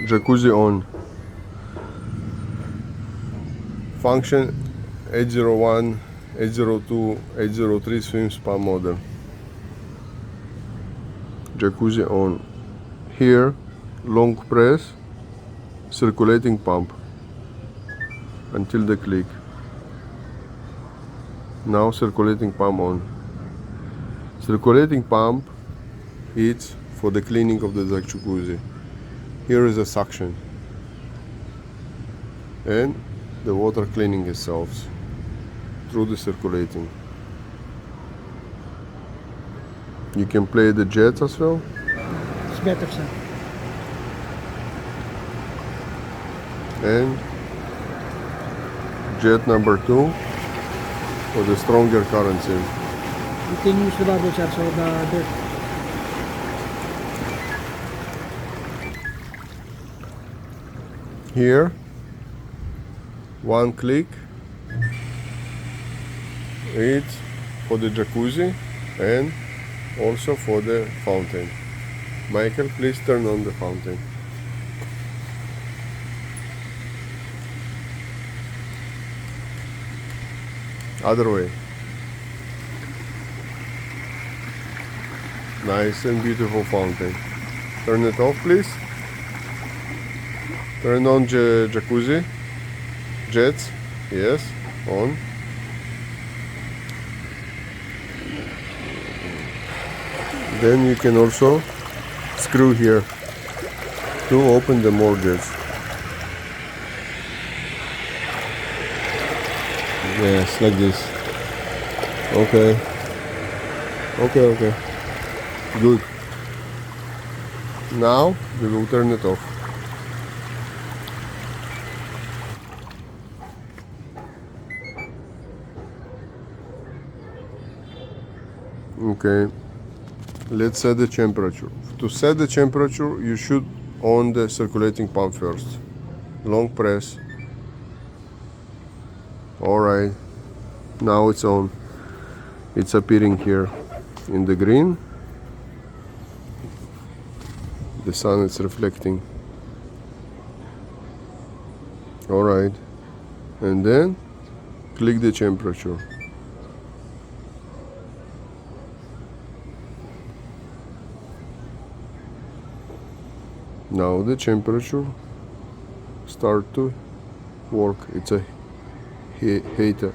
Jacuzzi on. Function 801, 802, 803 swim spa model. Jacuzzi on. Here, long press, circulating pump until the click. Now circulating pump on. Circulating pump is for the cleaning of the jacuzzi. Here is a suction and the water cleaning itself through the circulating. You can play the jets as well. It's better, sir. And jet number 2 for the stronger current in. You can use the bubble, sir, so the dirt. Here, one click, it's for the jacuzzi and also for the fountain. Michael, please turn on the fountain. Other way. Nice and beautiful fountain. Turn it off, please. Turn on jacuzzi. Jets. Yes, on. Then you can also screw here to open the more jets. Yes, like this. Okay. Okay. Good. Now we will turn it off. Okay. Let's set the temperature. To set the temperature, you should on the circulating pump first. Long press. Alright, now it's on. It's appearing here in the green. The sun is reflecting. Alright, and then click the temperature. Now the temperature start to work. It's a heater.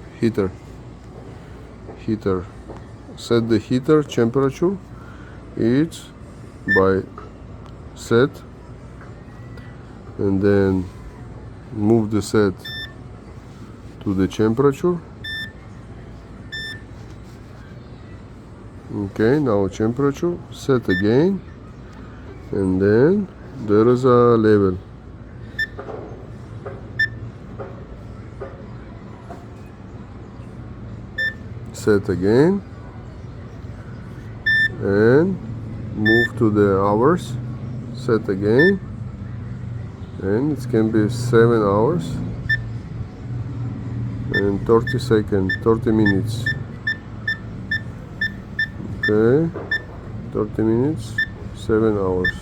Set the heater temperature. It's by set, and then move the set to the temperature. Okay, now temperature set again, and then there is a level. Set again and move to the hours. Set again, and it can be 7 hours and 30 seconds, 30 minutes. Okay, 30 minutes, 7 hours.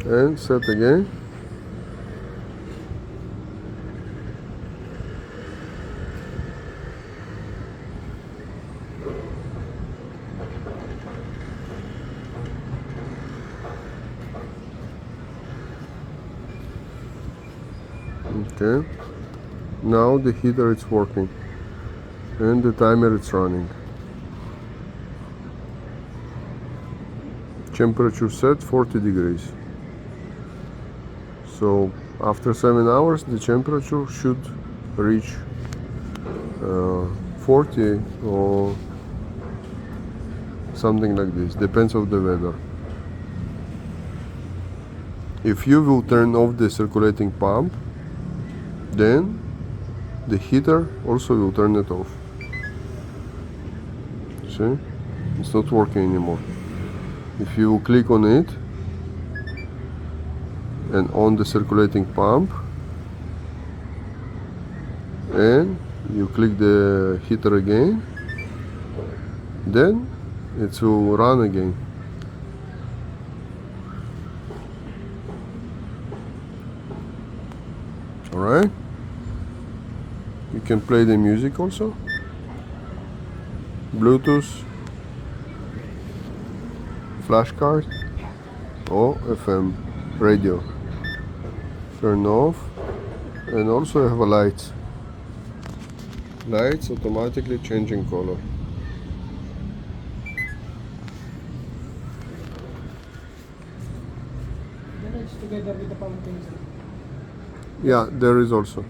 And set again. Okay, now the heater is working and the timer is running. Temperature set 40 degrees. So after 7 hours the temperature should reach 40 or something like this, depends on the weather. If you will turn off the circulating pump, then the heater also will turn it off. See, it's not working anymore. If you click on it and on the circulating pump, and you click the heater again, then it will run again. Alright, you can play the music also, Bluetooth, flash card or FM radio. Turn off, and also you have a light. Lights automatically changing color. Then it's together with the fountain, sir. Yeah, there is also.